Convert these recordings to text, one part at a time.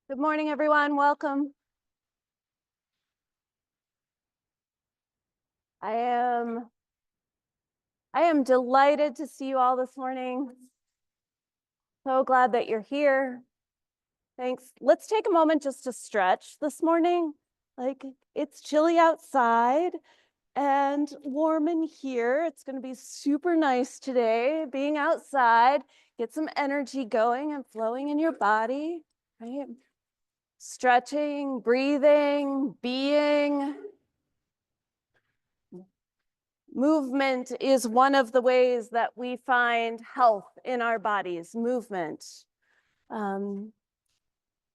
Good morning, everyone. Welcome. I am delighted to see you all this morning. So glad that you're here. Thanks. Let's take a moment just to stretch this morning. Like, it's chilly outside and warm in here. It's going to be super nice today being outside. Get some energy going and flowing in your body, right? Stretching, breathing, being. Movement is one of the ways that we find health in our bodies, movement.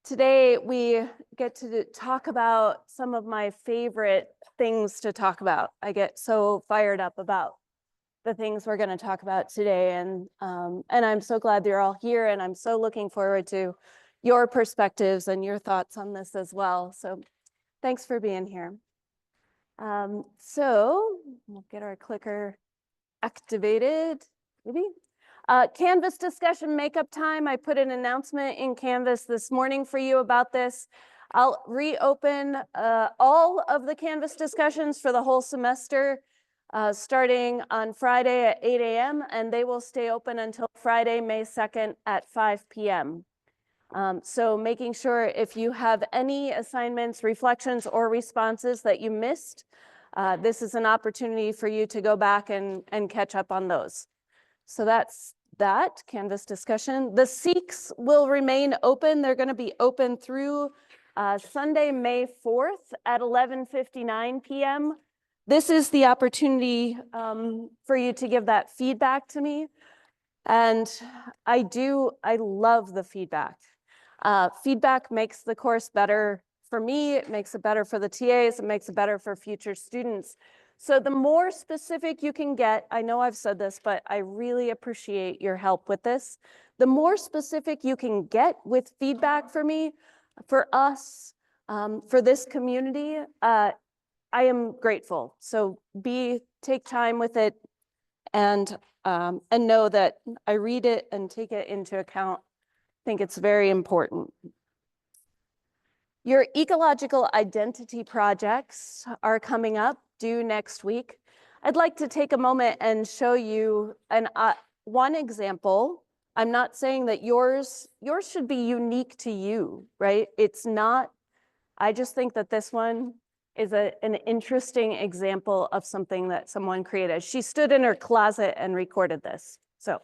Today, we get to talk about some of my favorite things to talk about. I get so fired up about the things we're going to talk about today. And I'm so glad you're all here, and I'm so looking forward to your perspectives and your thoughts on this as well. So thanks for being here. So we'll get our clicker activated, maybe. Canvas discussion makeup time. I put an announcement in Canvas this morning for you about this. I'll reopen all of the Canvas discussions for the whole semester starting on Friday at 8 a.m. and they will stay open until Friday, May 2nd at 5 p.m. So making sure if you have any assignments, reflections, or responses that you missed, this is an opportunity for you to go back and catch up on those. So that's that Canvas discussion. The Seeks will remain open. They're going to be open through Sunday, May 4th at 11:59 p.m. This is the opportunity for you to give that feedback to me. And I love the feedback. Feedback makes the course better for me, it makes it better for the TAs, it makes it better for future students. So the more specific you can get, I know I've said this, but I really appreciate your help with this. The more specific you can get with feedback for me, for us, for this community, I am grateful. So take time with it and know that I read it and take it into account. I think it's very important. Your ecological identity projects are coming up, due next week. I'd like to take a moment and show you one example. I'm not saying that yours should be unique to you, right? It's not. I just think that this one is an interesting example of something that someone created. She stood in her closet and recorded this. So.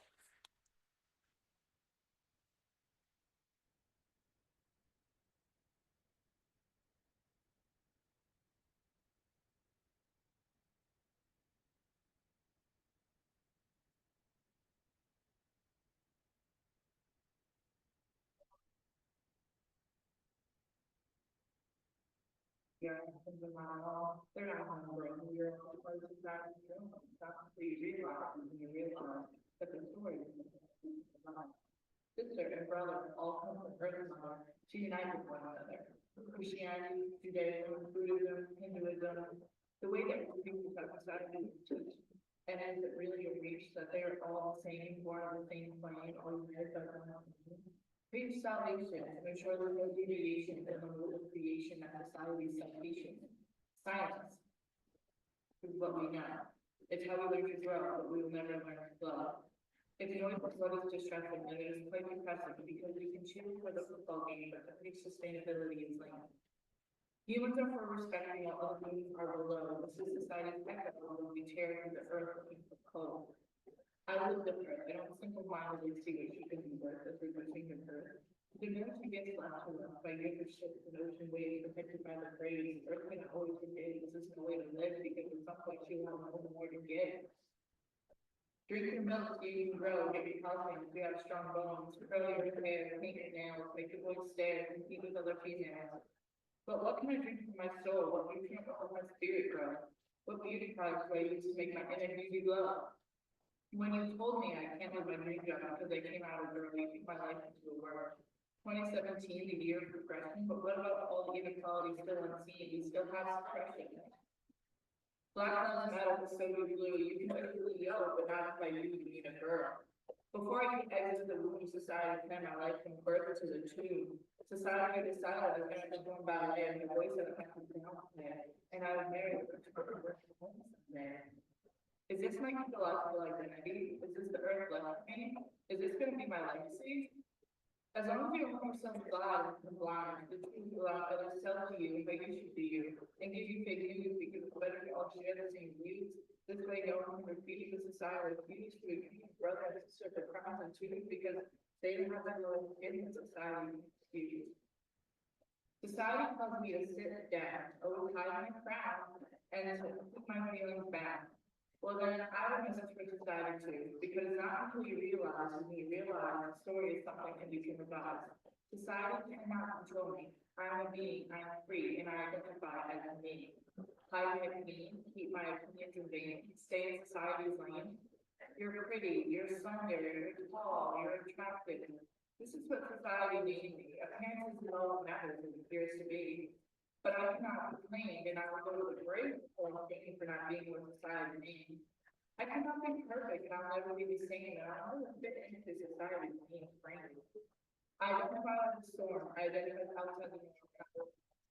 They're not on the road. You're on the place that you realize when you realize that the story sister and brother all come from Earth Mother to unite with one another. Christianity, Judaism, Buddhism, Hinduism, the way that people have decided to teach. And is it really a reach that they are all the same, born on the same plane, all united by one? Preach salvation and ensure there is no deviation in the mode of creation and society's salvation. Science is what we know. It's how we learn to grow, but we will never learn to love. If you know what is distressing, then it is quite depressing because we can choose for the football game, but the big sustainability is linked. Humans are for respecting while other humans are below. This is society's echo when we tear through the earth looking for coal. I live different. I don't single-mindedly see what she can be worth as we pushing in her. The minute she gets left to us by river ships and ocean waves protected by the praise, Earth can always forget this isn't the way to live because at some point she'll have no more to give. Drink your milk so you can grow, get your housing, if you have strong bones, curl your hair, paint your nails, make your voice stare, compete with other females. But what can I drink for my soul? What nutrient will help my spirit grow? What beauty products do I use to make my inner beauty glow? When you told me I can't live my dream job because I came out of early, my life into the world. 2017, the year of progression, but what about all the inequality still unseen? We still have suppression. Black Lives Matter was so blue, you can literally yell, but not by you being a girl. Before I could exit the womb of society, plan my life from birth to the tomb. Society decided I was going to be born by a man, the voice of the man, and I was married to a man. Is this my ecological identity? Is this the earth left me? Is this going to be my legacy? As long as you don't yourself God and blind, the truth will allow others tell to you what you should be you, and give you fake news because it's better to all share the same views. This way, no one can repeat the society refuse to accuse brother and sister of crimes and truth because they don't have their own in society views. Society tells me to sit down, hide my crown, and to put my feelings back. Well, then I have a message for society too, because it's not until you realize the story is something and you can revise. Society cannot control me. I'm a being, I'm free, and I identify as a me. Hide my opinion, keep my opinions in vain, stay in society's lane. You're pretty, you're slender, you're tall, you're attractive. This is what society made me. Appearance is all that matters as it appears to be. But I cannot complain, and I will go to the grave for thanking for not being what society needs. I cannot be perfect, and I'll never be the same, and I'll never fit into society being framed. I identify as a storm. I identify outside the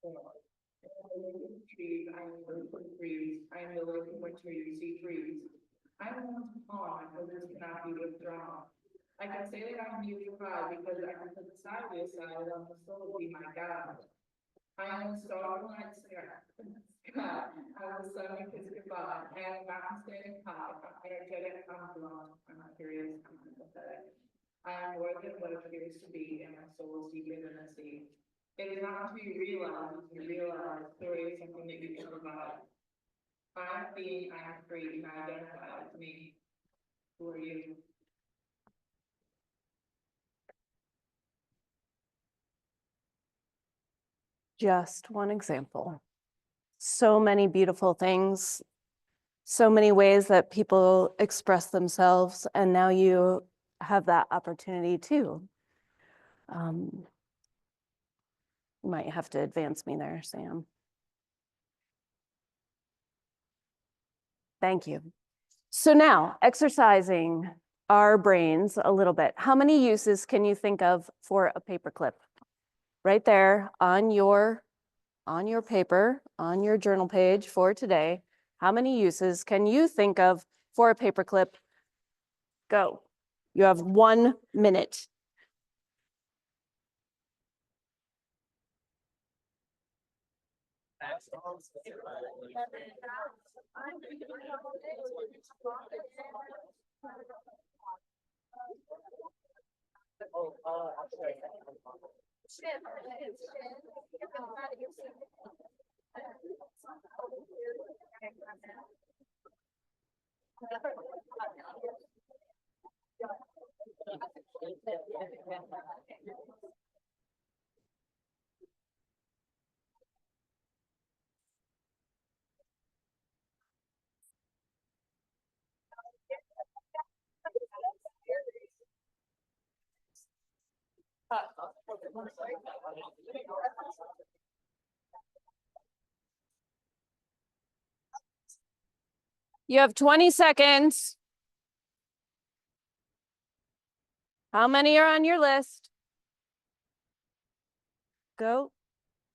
storm. I am the lake of trees. I am the lake of trees. I am the lake of winter you see trees. I am the one to calm, and others cannot be withdrawn. I can say that I am unified because I can put society aside and let the soul be my God. I am the star of the night sky. I am the sun who kiss goodbye. I am the mountain standing high. I'm energetic, I'm blonde, I'm curious, I'm empathetic. I am more than what appears to be, and my soul is deeper than the sea. It is not until you realize story is something that you can provide. I am being, I am free, and I identify as me. Who are you? Just one example. So many beautiful things, so many ways that people express themselves, and now you have that opportunity too. You might have to advance me there, Sam. Thank you. So now, exercising our brains a little bit. How many uses can you think of for a paperclip? Right there on your paper, on your journal page for today, how many uses can you think of for a paperclip? Go. You have 1 minute. You have 20 seconds. How many are on your list? Go.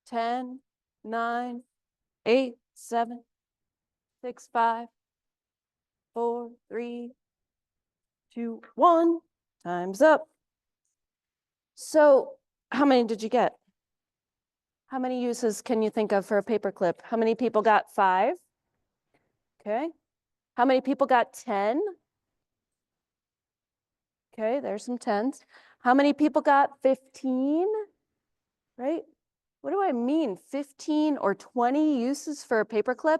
10, 9, 8, 7, 6, 5, 4, 3, 2, 1. Time's up. So how many did you get? How many uses can you think of for a paperclip? How many people got 5? Okay. How many people got 10? Okay, there's some 10s. How many people got 15? Right? What do I mean? 15 or 20 uses for a paperclip?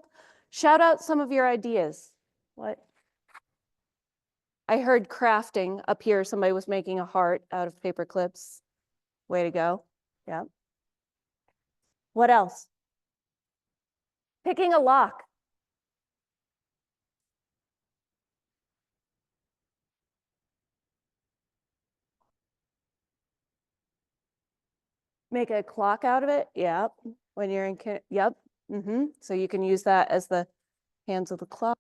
Shout out some of your ideas. What? I heard crafting up here. Somebody was making a heart out of paper clips. Way to go. Yeah. What else? Picking a lock. Make a clock out of it. Yep. When you're in, yep. So you can use that as the hands of the clock.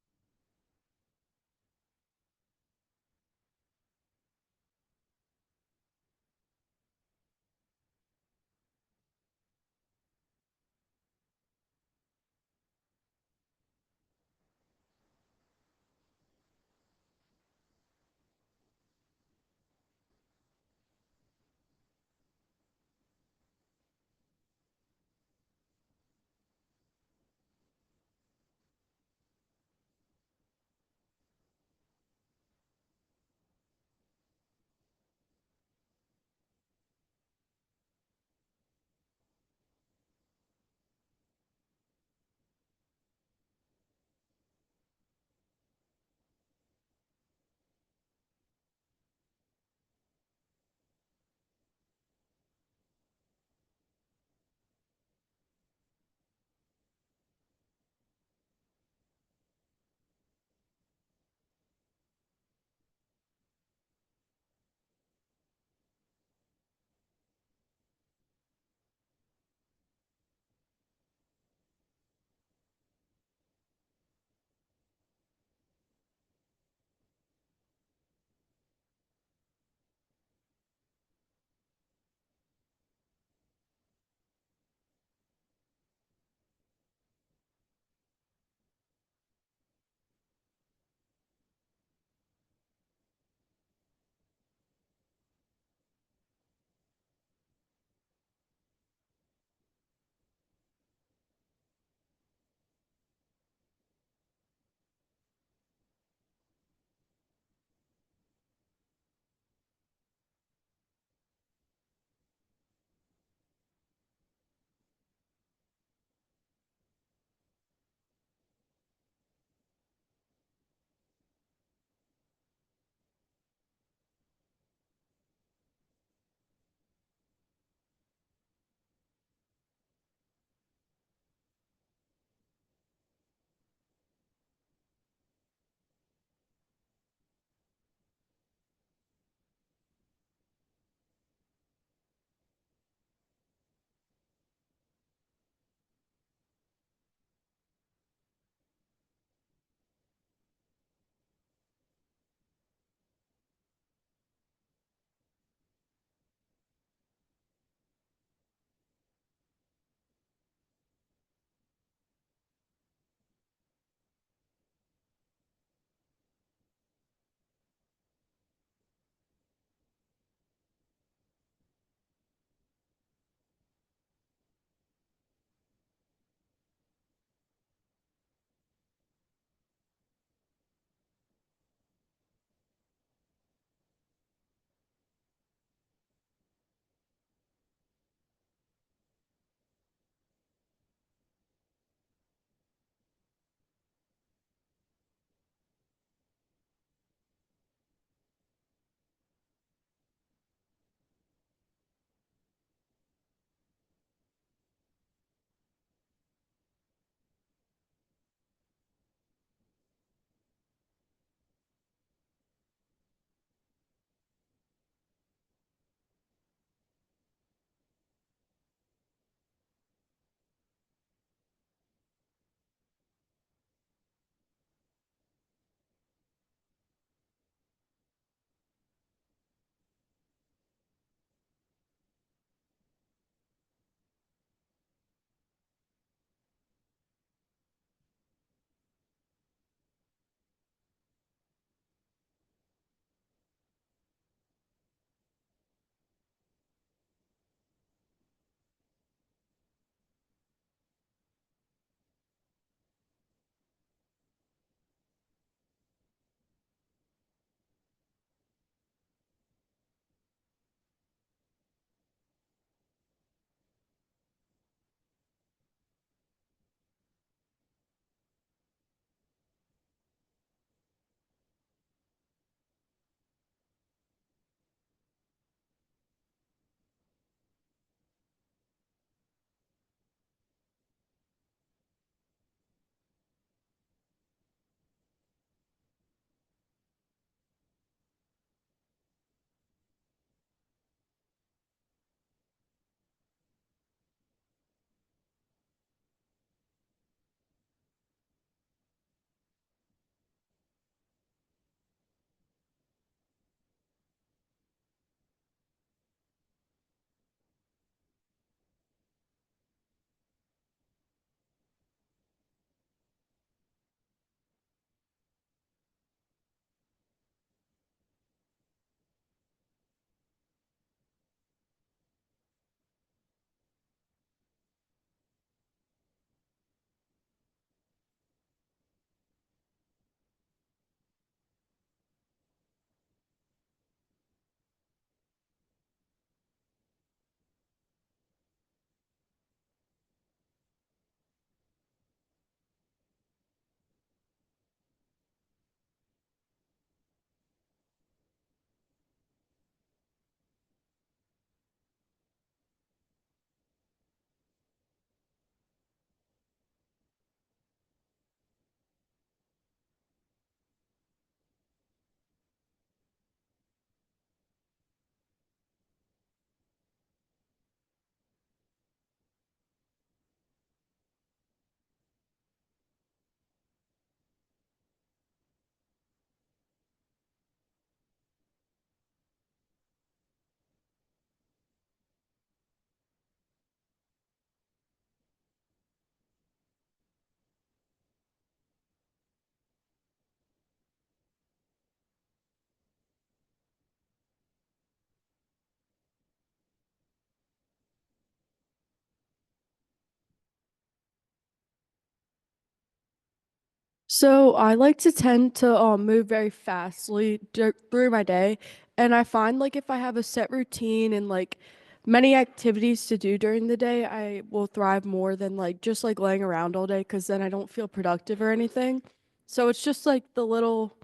So I like to tend to move very fastly through my day, and I find like if I have a set routine and like many activities to do during the day, I will thrive more than like just like laying around all day because then I don't feel productive or anything. So it's just like the little,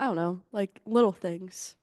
I don't know, like little things.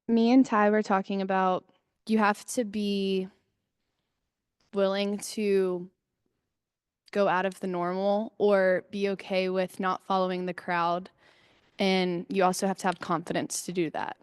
Me and Ty were talking about you have to be willing to go out of the normal or be okay with not following the crowd. And you also have to have confidence to do that.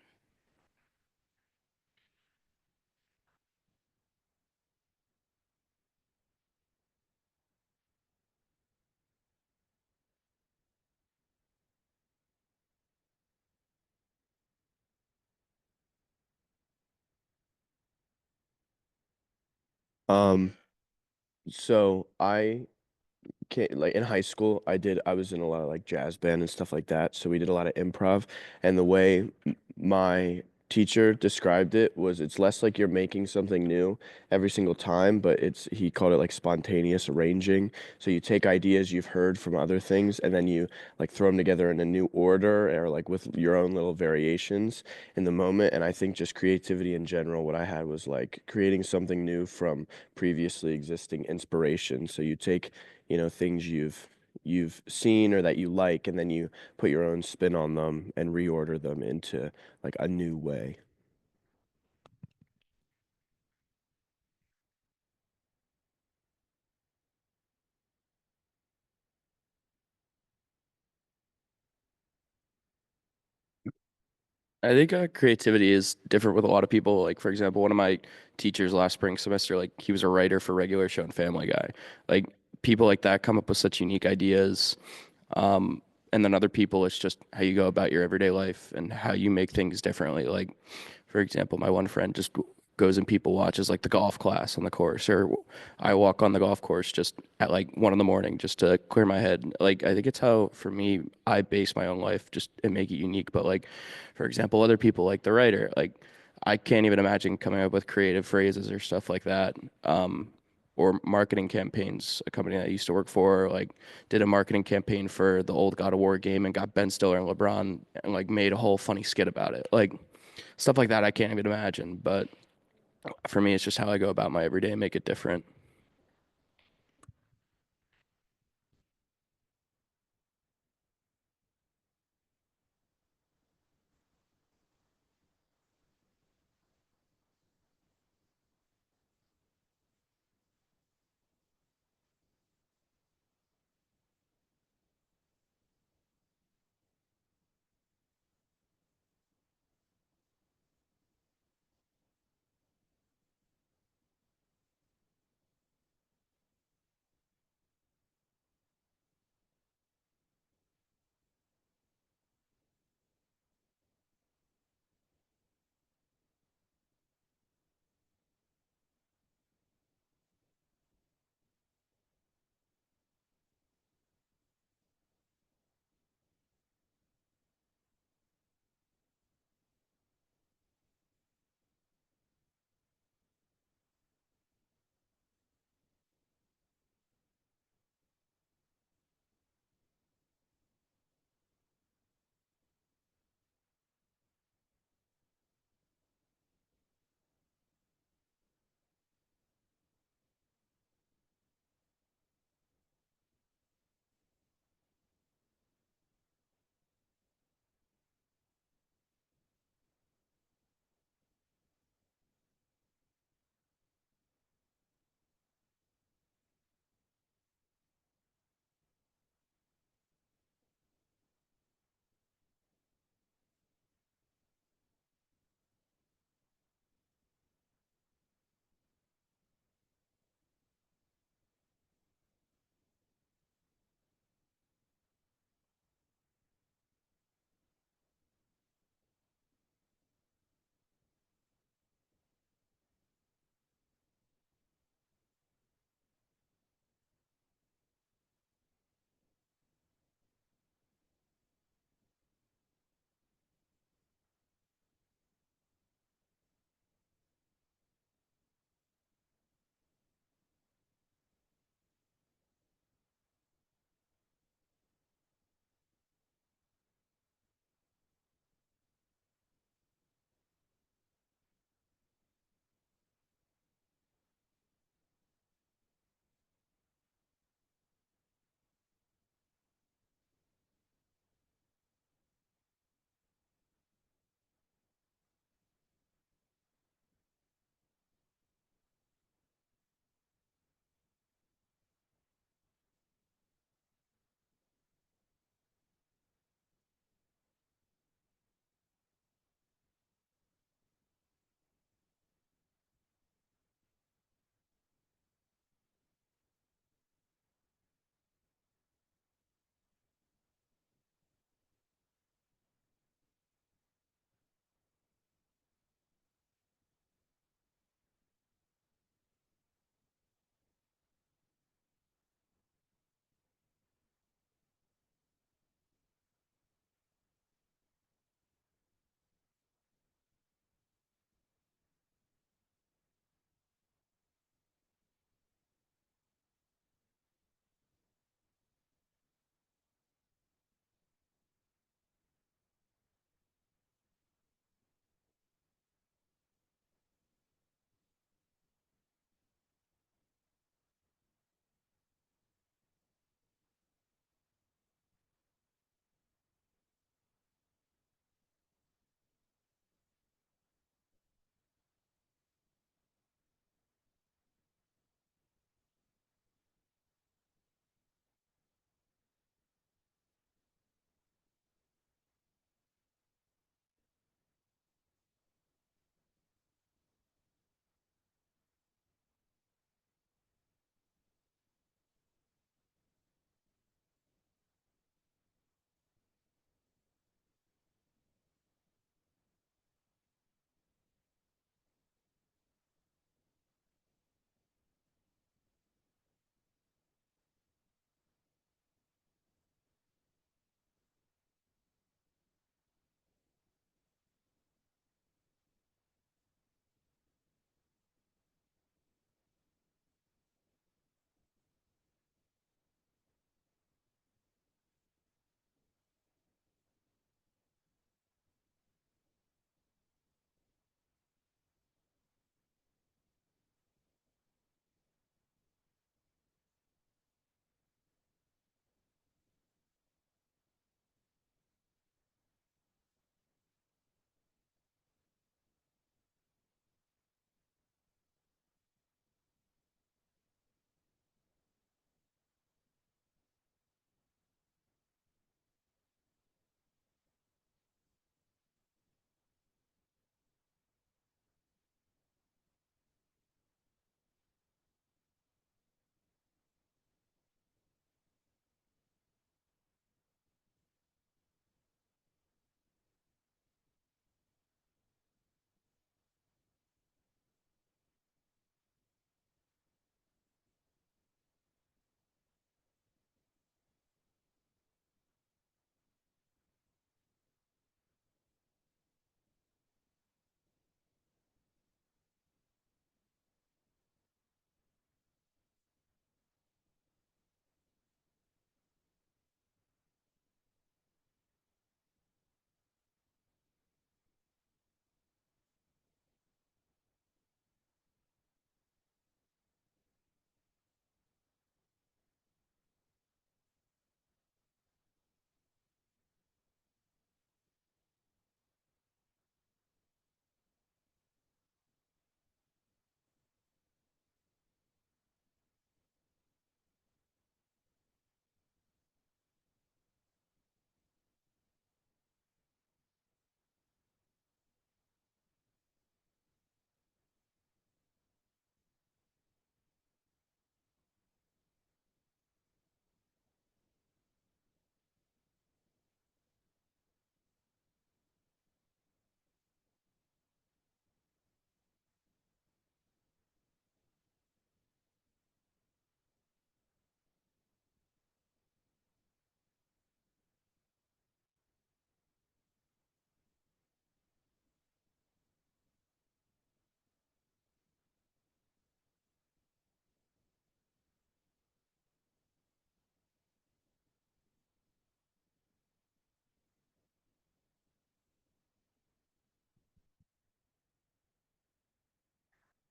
Um, so like in high school, I was in a lot of like jazz band and stuff like that. So we did a lot of improv, and the way my teacher described it was it's less like you're making something new every single time, but he called it like spontaneous arranging. So you take ideas you've heard from other things and then you like throw them together in a new order or like with your own little variations in the moment. And I think just creativity in general, what I had was like creating something new from previously existing inspiration. So you take things you've seen or that you like, and then you put your own spin on them and reorder them into like a new way. I think creativity is different with a lot of people. Like, for example, one of my teachers last spring semester, like, he was a writer for Regular Show and Family Guy. Like, people like that come up with such unique ideas. Um, and then other people, it's just how you go about your everyday life and how you make things differently. Like, for example, my one friend just goes and people watches like the golf class on the course, or I walk on the golf course just at like 1 in the morning just to clear my head. Like, I think it's how, for me, I base my own life just and make it unique. But like, for example, other people like the writer, like, I can't even imagine coming up with creative phrases or stuff like that. Or marketing campaigns. A company that I used to work for, like, did a marketing campaign for the old God of War game and got Ben Stiller and LeBron and like made a whole funny skit about it. Like, stuff like that I can't even imagine. But for me, it's just how I go about my everyday and make it different.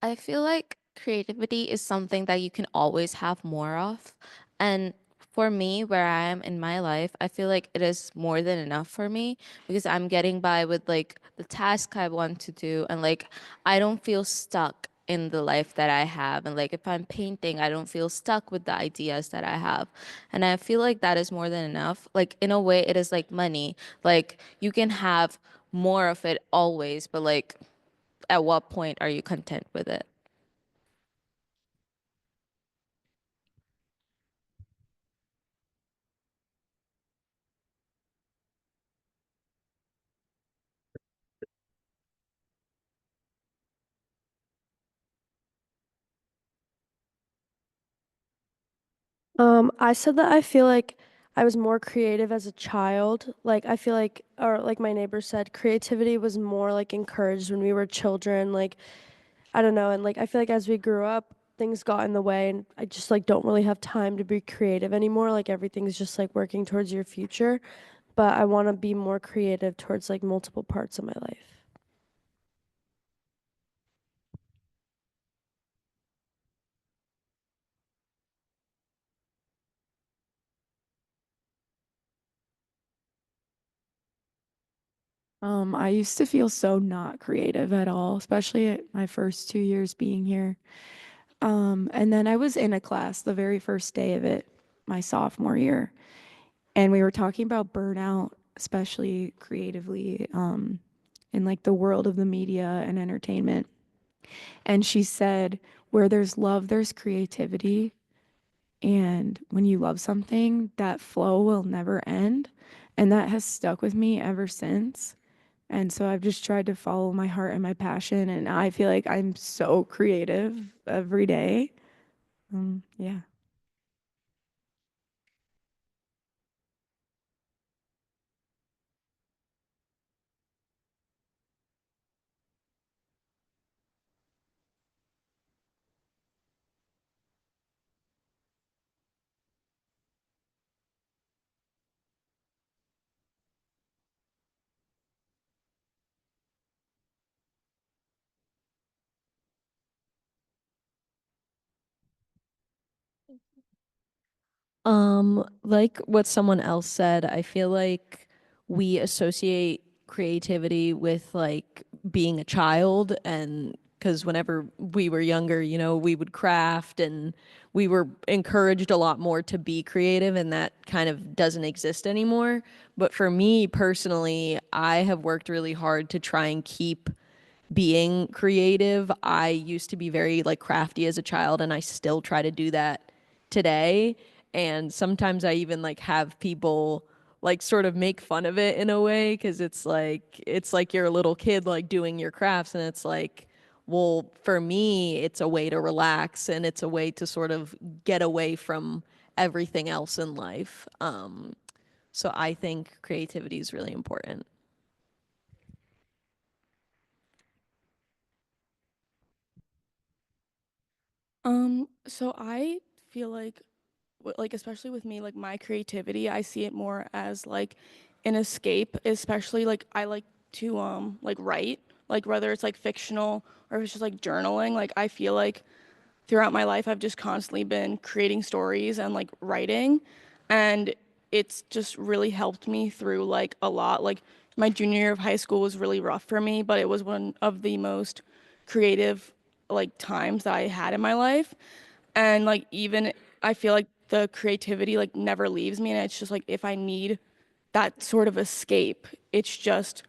I feel like creativity is something that you can always have more of. And for me, where I am in my life, I feel like it is more than enough for me because I'm getting by with like the task I want to do. And like, I don't feel stuck in the life that I have. And like, if I'm painting, I don't feel stuck with the ideas that I have. And I feel like that is more than enough. Like, in a way, it is like money. Like, you can have more of it always, but like, at what point are you content with it? I said that I feel like I was more creative as a child. Like I feel like, or like my neighbor said, creativity was more like encouraged when we were children. Like I don't know, and like I feel like as we grew up, things got in the way, and I just like don't really have time to be creative anymore. Like everything's just like working towards your future, but I want to be more creative towards like multiple parts of my life. I used to feel so not creative at all, especially at my first 2 years being here. And then I was in a class the very first day of it, my sophomore year, and we were talking about burnout, especially creatively, in like the world of the media and entertainment. And she said, where there's love, there's creativity. And when you love something, that flow will never end. And that has stuck with me ever since. And so I've just tried to follow my heart and my passion. And I feel like I'm so creative every day. Yeah. Like what someone else said, I feel like we associate creativity with like being a child, and because whenever we were younger, you know, we would craft and we were encouraged a lot more to be creative, and that kind of doesn't exist anymore. But for me personally, I have worked really hard to try and keep being creative. I used to be very like crafty as a child, and I still try to do that today. And sometimes I even like have people like sort of make fun of it in a way, because it's like you're a little kid like doing your crafts, and it's like, well, for me it's a way to relax, and it's a way to sort of get away from everything else in life. So I think creativity is really important. So I feel like like especially with me, like my creativity, I see it more as like an escape, especially like I like to like write, like whether it's like fictional or if it's just like journaling. Like I feel like throughout my life I've just constantly been creating stories and like writing, and it's just really helped me through like a lot. Like my junior year of high school was really rough for me, but it was one of the most creative like times that I had in my life. And like even I feel like the creativity like never leaves me, and it's just like if I need that sort of escape, it's just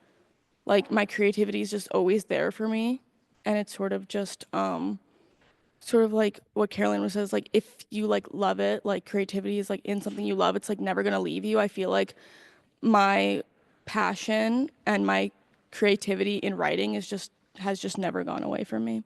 like my creativity is just always there for me. And it's sort of just sort of like what Carolyn was says, like if you like love it, like creativity is like in something you love, it's like never gonna leave you. I feel like my passion and my creativity in writing is just has just never gone away from me.